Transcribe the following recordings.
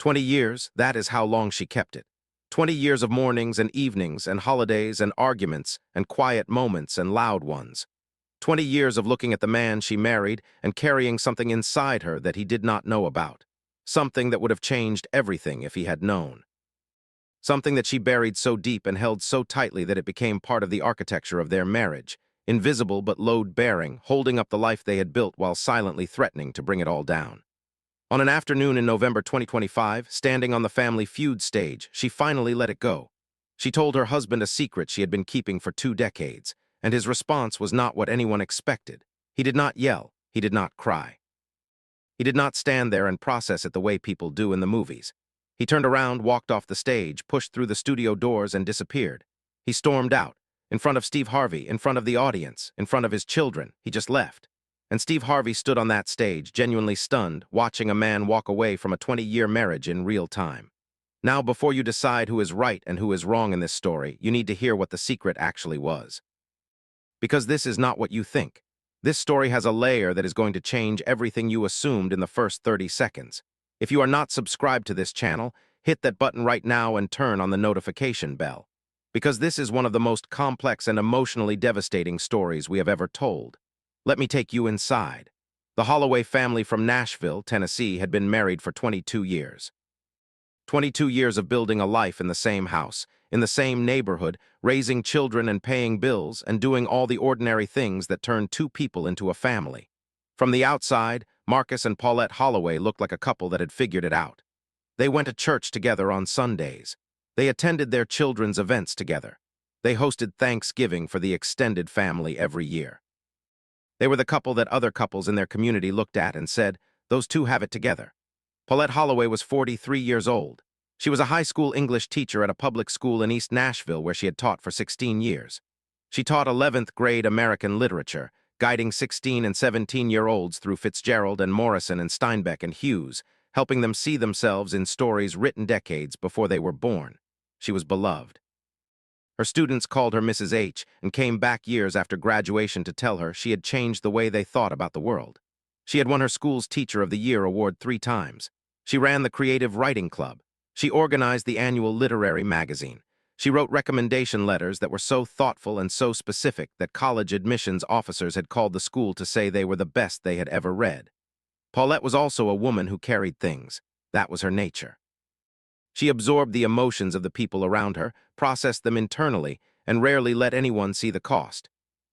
20 years, that is how long she kept it. 20 years of mornings and evenings and holidays and arguments and quiet moments and loud ones. 20 years of looking at the man she married and carrying something inside her that he did not know about. Something that would have changed everything if he had known. Something that she buried so deep and held so tightly that it became part of the architecture of their marriage, invisible but load-bearing, holding up the life they had built while silently threatening to bring it all down. On an afternoon in November 2025, standing on the Family Feud stage, she finally let it go. She told her husband a secret she had been keeping for 2 decades, and his response was not what anyone expected. He did not yell. He did not cry. He did not stand there and process it the way people do in the movies. He turned around, walked off the stage, pushed through the studio doors, and disappeared. He stormed out, in front of Steve Harvey, in front of the audience, in front of his children. He just left. And Steve Harvey stood on that stage, genuinely stunned, watching a man walk away from a 20-year marriage in real time. Now, before you decide who is right and who is wrong in this story, you need to hear what the secret actually was. Because this is not what you think. This story has a layer that is going to change everything you assumed in the first 30 seconds. If you are not subscribed to this channel, hit that button right now and turn on the notification bell. Because this is one of the most complex and emotionally devastating stories we have ever told. Let me take you inside. The Holloway family from Nashville, Tennessee, had been married for 22 years. 22 years of building a life in the same house, in the same neighborhood, raising children and paying bills, and doing all the ordinary things that turn 2 people into a family. From the outside, Marcus and Paulette Holloway looked like a couple that had figured it out. They went to church together on Sundays. They attended their children's events together. They hosted Thanksgiving for the extended family every year. They were the couple that other couples in their community looked at and said, "Those two have it together." Paulette Holloway was 43 years old. She was a high school English teacher at a public school in East Nashville where she had taught for 16 years. She taught 11th grade American literature, guiding 16 and 17-year-olds through Fitzgerald and Morrison and Steinbeck and Hughes, helping them see themselves in stories written decades before they were born. She was beloved. Her students called her Mrs. H and came back years after graduation to tell her she had changed the way they thought about the world. She had won her school's Teacher of the Year award 3 times. She ran the Creative Writing Club. She organized the annual literary magazine. She wrote recommendation letters that were so thoughtful and so specific that college admissions officers had called the school to say they were the best they had ever read. Paulette was also a woman who carried things. That was her nature. She absorbed the emotions of the people around her, processed them internally, and rarely let anyone see the cost.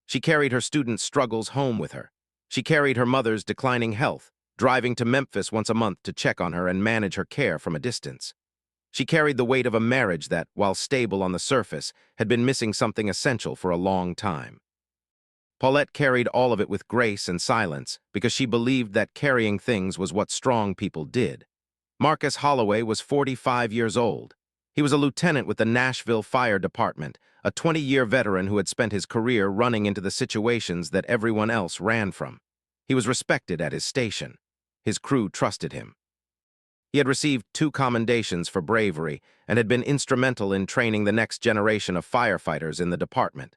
She carried her students' struggles home with her. She carried her mother's declining health, driving to Memphis once a month to check on her and manage her care from a distance. She carried the weight of a marriage that, while stable on the surface, had been missing something essential for a long time. Paulette carried all of it with grace and silence because she believed that carrying things was what strong people did. Marcus Holloway was 45 years old. He was a lieutenant with the Nashville Fire Department, a 20-year veteran who had spent his career running into the situations that everyone else ran from. He was respected at his station. His crew trusted him. He had received 2 commendations for bravery and had been instrumental in training the next generation of firefighters in the department.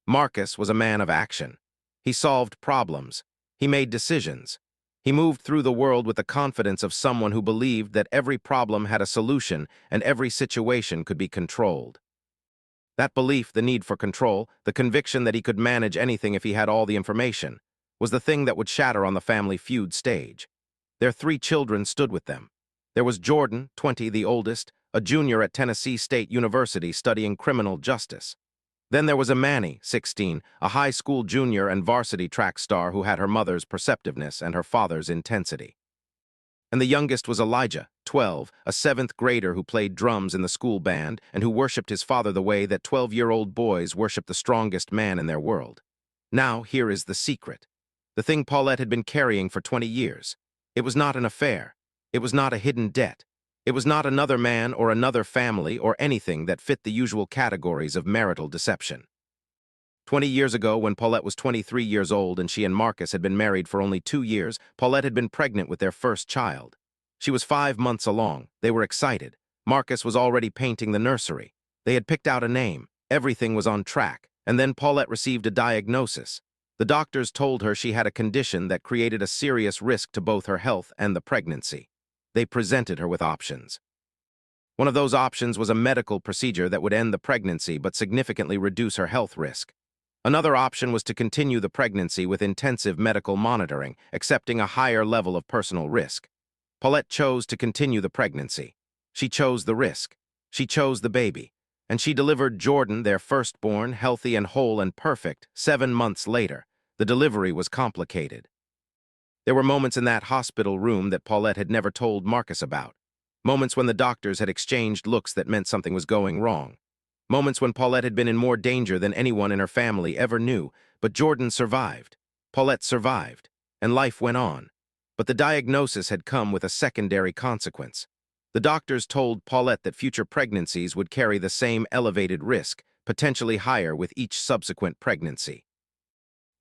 Marcus was a man of action. He solved problems. He made decisions. He moved through the world with the confidence of someone who believed that every problem had a solution and every situation could be controlled. That belief, the need for control, the conviction that he could manage anything if he had all the information, was the thing that would shatter on the Family Feud stage. Their 3 children stood with them. There was Jordan, 20, the oldest, a junior at Tennessee State University studying criminal justice. Then there was Imani, 16, a high school junior and varsity track star who had her mother's perceptiveness and her father's intensity. And the youngest was Elijah, 12, a 7th grader who played drums in the school band and who worshipped his father the way that 12-year-old boys worship the strongest man in their world. Now, here is the secret. The thing Paulette had been carrying for 20 years. It was not an affair. It was not a hidden debt. It was not another man or another family or anything that fit the usual categories of marital deception. 20 years ago, when Paulette was 23 years old and she and Marcus had been married for only 2 years, Paulette had been pregnant with their first child. She was 5 months along. They were excited. Marcus was already painting the nursery. They had picked out a name. Everything was on track. And then Paulette received a diagnosis. The doctors told her she had a condition that created a serious risk to both her health and the pregnancy. They presented her with options. One of those options was a medical procedure that would end the pregnancy but significantly reduce her health risk. Another option was to continue the pregnancy with intensive medical monitoring, accepting a higher level of personal risk. Paulette chose to continue the pregnancy. She chose the risk. She chose the baby. And she delivered Jordan, their firstborn, healthy and whole and perfect, 7 months later. The delivery was complicated. There were moments in that hospital room that Paulette had never told Marcus about. Moments when the doctors had exchanged looks that meant something was going wrong. Moments when Paulette had been in more danger than anyone in her family ever knew, but Jordan survived. Paulette survived, and life went on. But the diagnosis had come with a secondary consequence. The doctors told Paulette that future pregnancies would carry the same elevated risk, potentially higher with each subsequent pregnancy.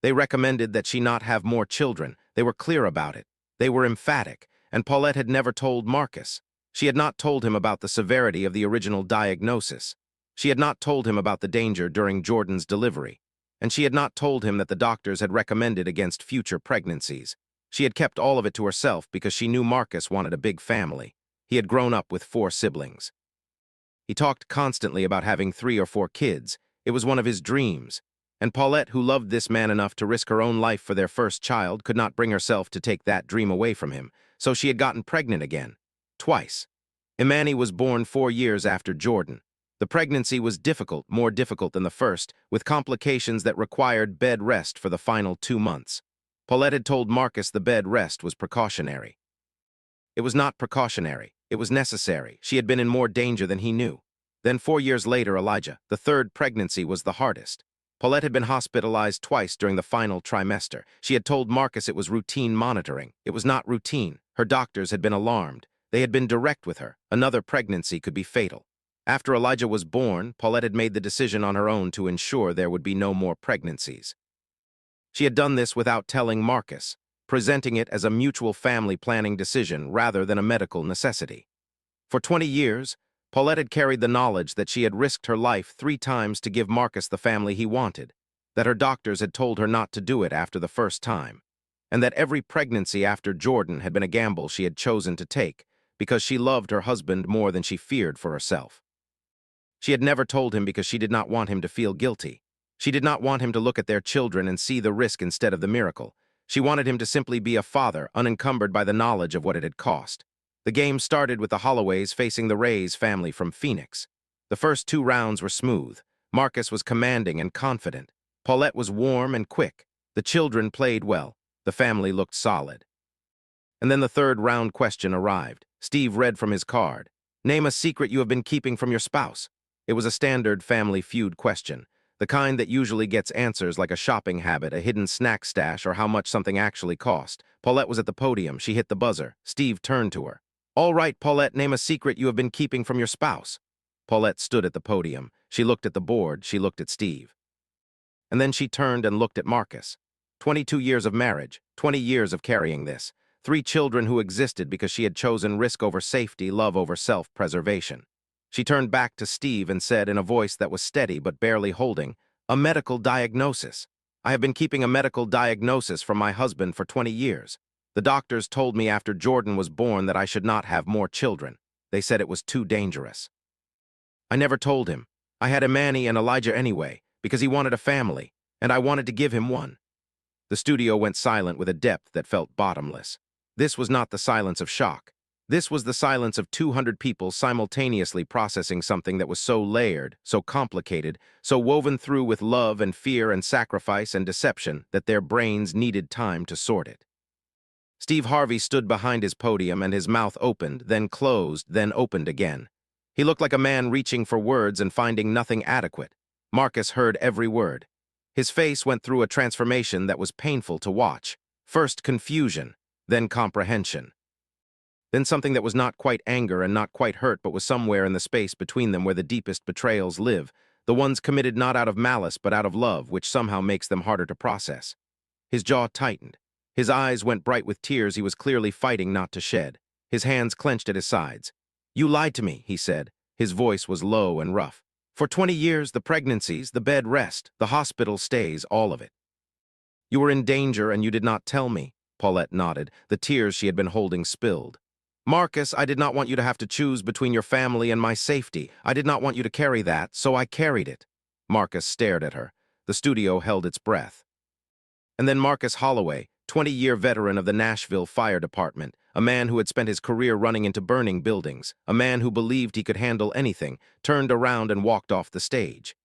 They recommended that she not have more children. They were clear about it. They were emphatic, and Paulette had never told Marcus. She had not told him about the severity of the original diagnosis. She had not told him about the danger during Jordan's delivery. And she had not told him that the doctors had recommended against future pregnancies. She had kept all of it to herself because she knew Marcus wanted a big family. He had grown up with 4 siblings. He talked constantly about having 3 or 4 kids. It was one of his dreams. And Paulette, who loved this man enough to risk her own life for their first child, could not bring herself to take that dream away from him. So she had gotten pregnant again. Twice. Imani was born 4 years after Jordan. The pregnancy was difficult, more difficult than the first, with complications that required bed rest for the final 2 months. Paulette had told Marcus the bed rest was precautionary. It was not precautionary. It was necessary. She had been in more danger than he knew. Then 4 years later, Elijah, the 3rd pregnancy, was the hardest. Paulette had been hospitalized twice during the final trimester. She had told Marcus it was routine monitoring. It was not routine. Her doctors had been alarmed. They had been direct with her. Another pregnancy could be fatal. After Elijah was born, Paulette had made the decision on her own to ensure there would be no more pregnancies. She had done this without telling Marcus, presenting it as a mutual family planning decision rather than a medical necessity. For 20 years, Paulette had carried the knowledge that she had risked her life 3 times to give Marcus the family he wanted, that her doctors had told her not to do it after the first time, and that every pregnancy after Jordan had been a gamble she had chosen to take because she loved her husband more than she feared for herself. She had never told him because she did not want him to feel guilty. She did not want him to look at their children and see the risk instead of the miracle. She wanted him to simply be a father, unencumbered by the knowledge of what it had cost. The game started with the Holloways facing the Rays family from Phoenix. The first 2 rounds were smooth. Marcus was commanding and confident. Paulette was warm and quick. The children played well. The family looked solid. And then the 3rd round question arrived. Steve read from his card. Name a secret you have been keeping from your spouse. It was a standard Family Feud question, the kind that usually gets answers like a shopping habit, a hidden snack stash, or how much something actually cost. Paulette was at the podium. She hit the buzzer. Steve turned to her. All right, Paulette, name a secret you have been keeping from your spouse. Paulette stood at the podium. She looked at the board. She looked at Steve. And then she turned and looked at Marcus. 22 years of marriage, 20 years of carrying this. 3 children who existed because she had chosen risk over safety, love over self-preservation. She turned back to Steve and said in a voice that was steady but barely holding, a medical diagnosis. I have been keeping a medical diagnosis from my husband for 20 years. The doctors told me after Jordan was born that I should not have more children. They said it was too dangerous. I never told him. I had Imani and Elijah anyway, because he wanted a family, and I wanted to give him one. The studio went silent with a depth that felt bottomless. This was not the silence of shock. This was the silence of 200 people simultaneously processing something that was so layered, so complicated, so woven through with love and fear and sacrifice and deception that their brains needed time to sort it. Steve Harvey stood behind his podium and his mouth opened, then closed, then opened again. He looked like a man reaching for words and finding nothing adequate. Marcus heard every word. His face went through a transformation that was painful to watch. First confusion, then comprehension. Then something that was not quite anger and not quite hurt but was somewhere in the space between them where the deepest betrayals live, the ones committed not out of malice but out of love, which somehow makes them harder to process. His jaw tightened. His eyes went bright with tears he was clearly fighting not to shed. His hands clenched at his sides. You lied to me, he said. His voice was low and rough. For 20 years, the pregnancies, the bed rest, the hospital stays, all of it. You were in danger and you did not tell me. Paulette nodded, the tears she had been holding spilled. Marcus, I did not want you to have to choose between your family and my safety. I did not want you to carry that, so I carried it. Marcus stared at her. The studio held its breath. And then Marcus Holloway, 20-year veteran of the Nashville Fire Department, a man who had spent his career running into burning buildings, a man who believed he could handle anything, turned around and walked off the stage.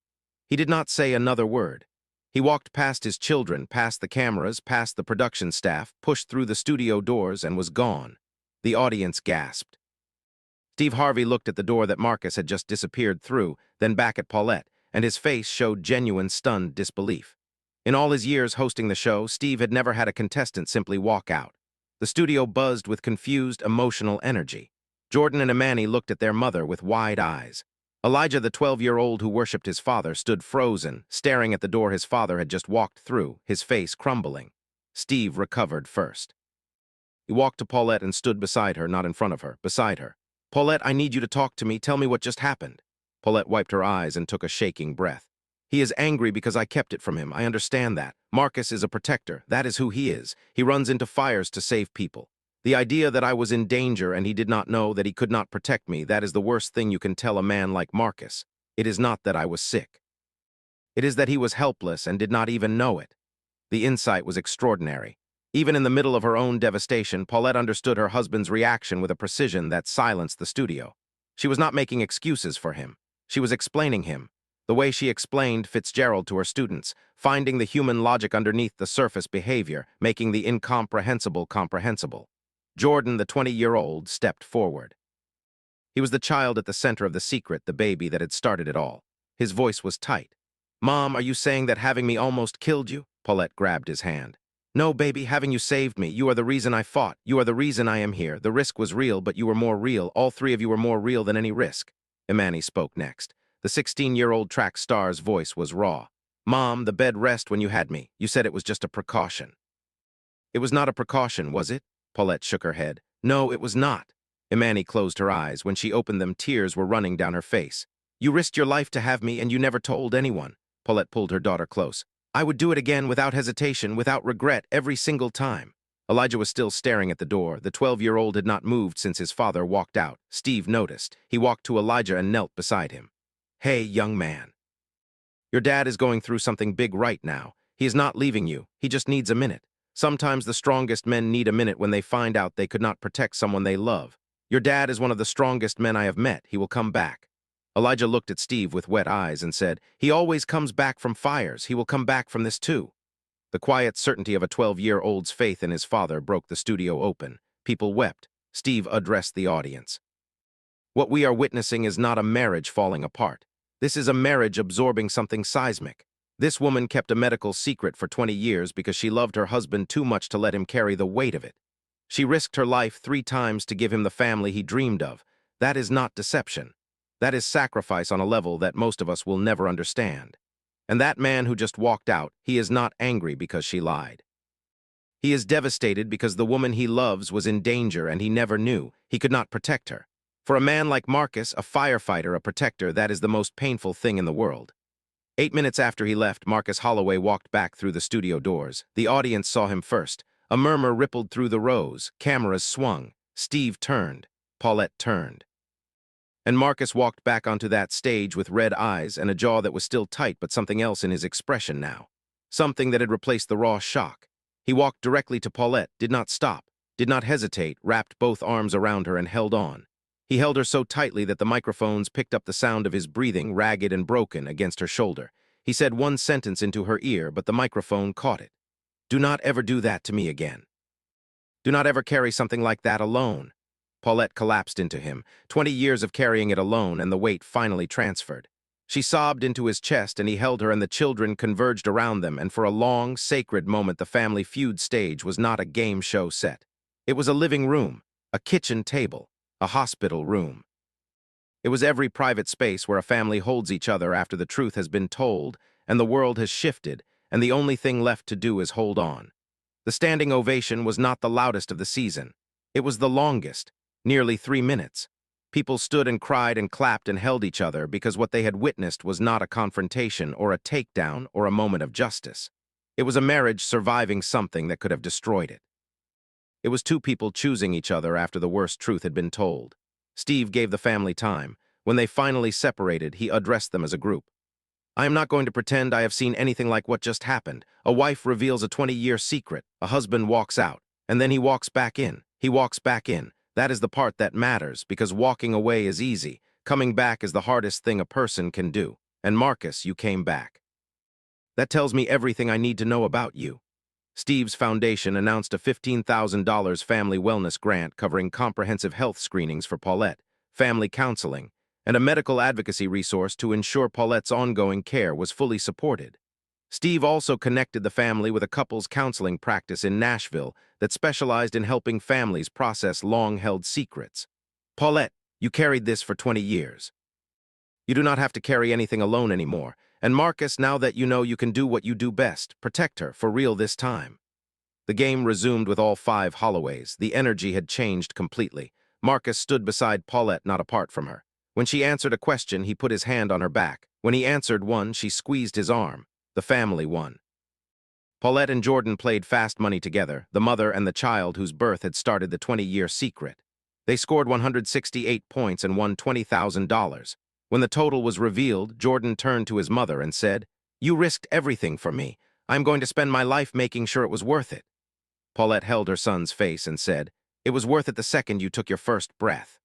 He did not say another word. He walked past his children, past the cameras, past the production staff, pushed through the studio doors, and was gone. The audience gasped. Steve Harvey looked at the door that Marcus had just disappeared through, then back at Paulette, and his face showed genuine stunned disbelief. In all his years hosting the show, Steve had never had a contestant simply walk out. The studio buzzed with confused, emotional energy. Jordan and Imani looked at their mother with wide eyes. Elijah, the 12-year-old who worshipped his father, stood frozen, staring at the door his father had just walked through, his face crumbling. Steve recovered first. He walked to Paulette and stood beside her, not in front of her, beside her. "Paulette, I need you to talk to me. Tell me what just happened." Paulette wiped her eyes and took a shaking breath. "He is angry because I kept it from him. I understand that. Marcus is a protector. That is who he is. He runs into fires to save people. The idea that I was in danger and he did not know that he could not protect me, that is the worst thing you can tell a man like Marcus. It is not that I was sick. It is that he was helpless and did not even know it." The insight was extraordinary. Even in the middle of her own devastation, Paulette understood her husband's reaction with a precision that silenced the studio. She was not making excuses for him. She was explaining him. The way she explained Fitzgerald to her students, finding the human logic underneath the surface behavior, making the incomprehensible comprehensible. Jordan, the 20-year-old, stepped forward. He was the child at the center of the secret, the baby that had started it all. His voice was tight. "Mom, are you saying that having me almost killed you?" Paulette grabbed his hand. "No, baby, having you saved me. You are the reason I fought. You are the reason I am here. The risk was real, but you were more real. All three of you were more real than any risk." Imani spoke next. The 16-year-old track star's voice was raw. "Mom, the bed rest when you had me. You said it was just a precaution." "It was not a precaution, was it?" Paulette shook her head. "No, it was not." Imani closed her eyes. When she opened them, tears were running down her face. "You risked your life to have me, and you never told anyone." Paulette pulled her daughter close. "I would do it again without hesitation, without regret, every single time." Elijah was still staring at the door. The 12-year-old had not moved since his father walked out. Steve noticed. He walked to Elijah and knelt beside him. "Hey, young man. Your dad is going through something big right now. He is not leaving you. He just needs a minute. Sometimes the strongest men need a minute when they find out they could not protect someone they love. Your dad is one of the strongest men I have met. He will come back." Elijah looked at Steve with wet eyes and said, "He always comes back from fires. He will come back from this too." The quiet certainty of a 12-year-old's faith in his father broke the studio open. People wept. Steve addressed the audience. "What we are witnessing is not a marriage falling apart. This is a marriage absorbing something seismic. This woman kept a medical secret for 20 years because she loved her husband too much to let him carry the weight of it. She risked her life 3 times to give him the family he dreamed of. That is not deception. That is sacrifice on a level that most of us will never understand. And that man who just walked out, he is not angry because she lied. He is devastated because the woman he loves was in danger and he never knew. He could not protect her. For a man like Marcus, a firefighter, a protector, that is the most painful thing in the world." 8 minutes after he left, Marcus Holloway walked back through the studio doors. The audience saw him first. A murmur rippled through the rows. Cameras swung. Steve turned. Paulette turned. And Marcus walked back onto that stage with red eyes and a jaw that was still tight but something else in his expression now. Something that had replaced the raw shock. He walked directly to Paulette, did not stop, did not hesitate, wrapped both arms around her and held on. He held her so tightly that the microphones picked up the sound of his breathing, ragged and broken, against her shoulder. He said one sentence into her ear, but the microphone caught it. "Do not ever do that to me again. Do not ever carry something like that alone." Paulette collapsed into him, 20 years of carrying it alone, and the weight finally transferred. She sobbed into his chest, and he held her, and the children converged around them, and for a long, sacred moment the Family Feud stage was not a game show set. It was a living room, a kitchen table, a hospital room. It was every private space where a family holds each other after the truth has been told, and the world has shifted, and the only thing left to do is hold on. The standing ovation was not the loudest of the season. It was the longest. Nearly 3 minutes. People stood and cried and clapped and held each other because what they had witnessed was not a confrontation or a takedown or a moment of justice. It was a marriage surviving something that could have destroyed it. It was two people choosing each other after the worst truth had been told. Steve gave the family time. When they finally separated, he addressed them as a group. I am not going to pretend I have seen anything like what just happened. A wife reveals a 20-year secret. A husband walks out, and then he walks back in. He walks back in. That is the part that matters, because walking away is easy. Coming back is the hardest thing a person can do. And Marcus, you came back. That tells me everything I need to know about you. Steve's foundation announced a $15,000 family wellness grant covering comprehensive health screenings for Paulette, family counseling, and a medical advocacy resource to ensure Paulette's ongoing care was fully supported. Steve also connected the family with a couples counseling practice in Nashville that specialized in helping families process long-held secrets. Paulette, you carried this for 20 years. You do not have to carry anything alone anymore. And Marcus, now that you know you can do what you do best, protect her, for real this time. The game resumed with all 5 Holloways. The energy had changed completely. Marcus stood beside Paulette, not apart from her. When she answered a question, he put his hand on her back. When he answered one, she squeezed his arm. The family won. Paulette and Jordan played fast money together, the mother and the child whose birth had started the 20-year secret. They scored 168 points and won $20,000. When the total was revealed, Jordan turned to his mother and said, "You risked everything for me. I'm going to spend my life making sure it was worth it." Paulette held her son's face and said, "It was worth it the second you took your first breath."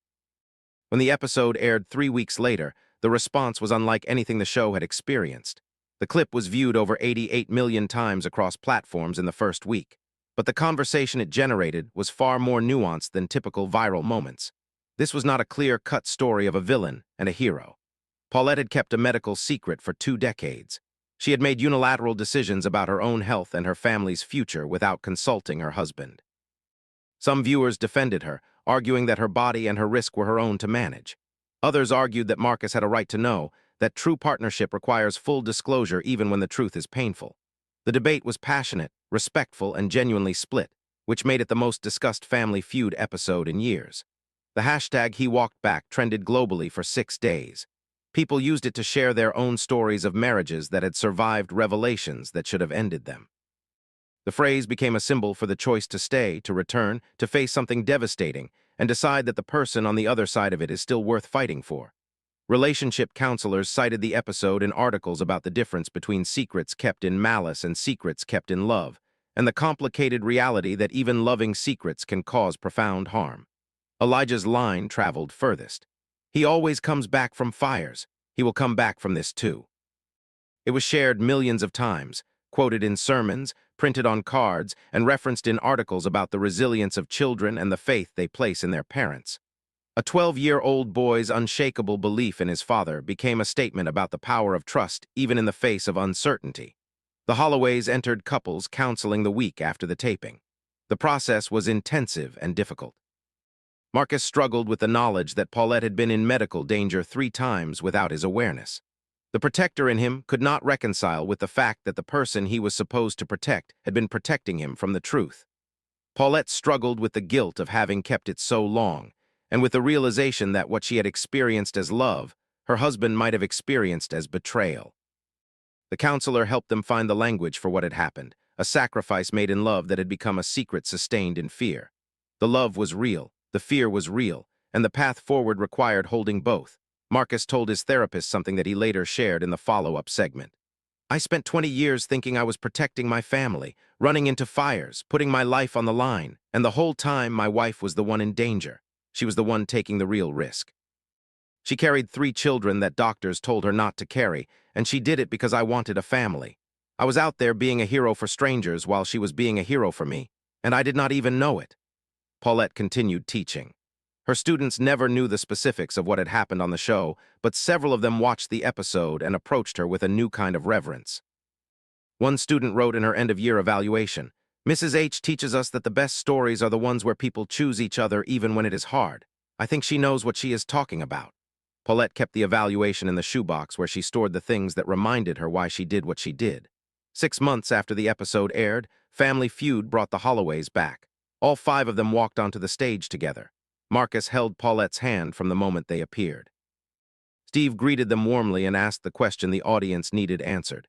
When the episode aired 3 weeks later, the response was unlike anything the show had experienced. The clip was viewed over 88 million times across platforms in the first week, but the conversation it generated was far more nuanced than typical viral moments. This was not a clear-cut story of a villain and a hero. Paulette had kept a medical secret for 2 decades. She had made unilateral decisions about her own health and her family's future without consulting her husband. Some viewers defended her, arguing that her body and her risk were her own to manage. Others argued that Marcus had a right to know, that true partnership requires full disclosure even when the truth is painful. The debate was passionate, respectful, and genuinely split, which made it the most discussed Family Feud episode in years. The hashtag #HeWalkedBack trended globally for 6 days. People used it to share their own stories of marriages that had survived revelations that should have ended them. The phrase became a symbol for the choice to stay, to return, to face something devastating, and decide that the person on the other side of it is still worth fighting for. Relationship counselors cited the episode in articles about the difference between secrets kept in malice and secrets kept in love, and the complicated reality that even loving secrets can cause profound harm. Elijah's line traveled furthest. "He always comes back from fires. He will come back from this too." It was shared millions of times, quoted in sermons, printed on cards, and referenced in articles about the resilience of children and the faith they place in their parents. A 12-year-old boy's unshakable belief in his father became a statement about the power of trust even in the face of uncertainty. The Holloways entered couples counseling the week after the taping. The process was intensive and difficult. Marcus struggled with the knowledge that Paulette had been in medical danger 3 times without his awareness. The protector in him could not reconcile with the fact that the person he was supposed to protect had been protecting him from the truth. Paulette struggled with the guilt of having kept it so long, and with the realization that what she had experienced as love, her husband might have experienced as betrayal. The counselor helped them find the language for what had happened, a sacrifice made in love that had become a secret sustained in fear. The love was real, the fear was real, and the path forward required holding both. Marcus told his therapist something that he later shared in the follow-up segment. "I spent 20 years thinking I was protecting my family, running into fires, putting my life on the line, and the whole time my wife was the one in danger. She was the one taking the real risk. She carried 3 children that doctors told her not to carry, and she did it because I wanted a family. I was out there being a hero for strangers while she was being a hero for me, and I did not even know it." Paulette continued teaching. Her students never knew the specifics of what had happened on the show, but several of them watched the episode and approached her with a new kind of reverence. One student wrote in her end-of-year evaluation, "Mrs. H teaches us that the best stories are the ones where people choose each other even when it is hard. I think she knows what she is talking about." Paulette kept the evaluation in the shoebox where she stored the things that reminded her why she did what she did. 6 months after the episode aired, Family Feud brought the Holloways back. All 5 of them walked onto the stage together. Marcus held Paulette's hand from the moment they appeared. Steve greeted them warmly and asked the question the audience needed answered.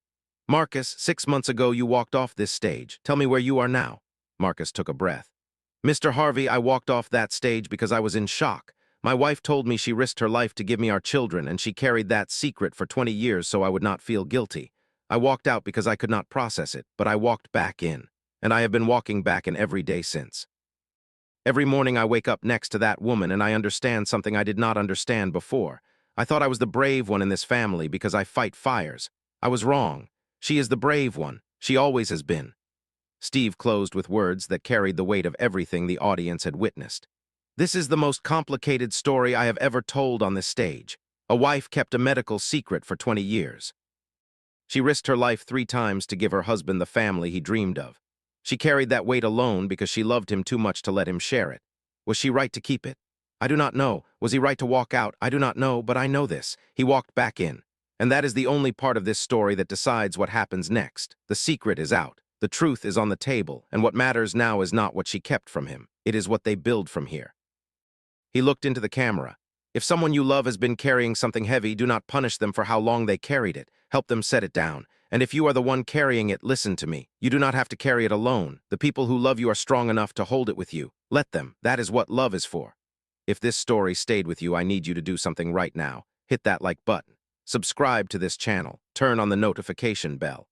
"Marcus, 6 months ago you walked off this stage. Tell me where you are now." Marcus took a breath. Mr. Harvey, I walked off that stage because I was in shock. My wife told me she risked her life to give me our children, and she carried that secret for 20 years so I would not feel guilty. I walked out because I could not process it, but I walked back in. And I have been walking back in every day since. Every morning I wake up next to that woman and I understand something I did not understand before. I thought I was the brave one in this family because I fight fires. I was wrong. She is the brave one. She always has been. Steve closed with words that carried the weight of everything the audience had witnessed. This is the most complicated story I have ever told on this stage. A wife kept a medical secret for 20 years. She risked her life 3 times to give her husband the family he dreamed of. She carried that weight alone because she loved him too much to let him share it. Was she right to keep it? I do not know. Was he right to walk out? I do not know, but I know this. He walked back in. And that is the only part of this story that decides what happens next. The secret is out. The truth is on the table, and what matters now is not what she kept from him. It is what they build from here. He looked into the camera. If someone you love has been carrying something heavy, do not punish them for how long they carried it. Help them set it down. And if you are the one carrying it, listen to me. You do not have to carry it alone. The people who love you are strong enough to hold it with you. Let them. That is what love is for. If this story stayed with you, I need you to do something right now. Hit that like button. Subscribe to this channel. Turn on the notification bell.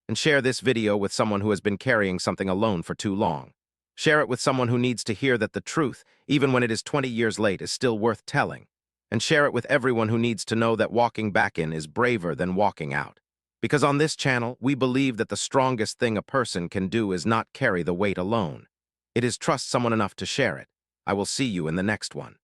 And share this video with someone who has been carrying something alone for too long. Share it with someone who needs to hear that the truth, even when it is 20 years late, is still worth telling. And share it with everyone who needs to know that walking back in is braver than walking out. Because on this channel, we believe that the strongest thing a person can do is not carry the weight alone. It is trust someone enough to share it. I will see you in the next one.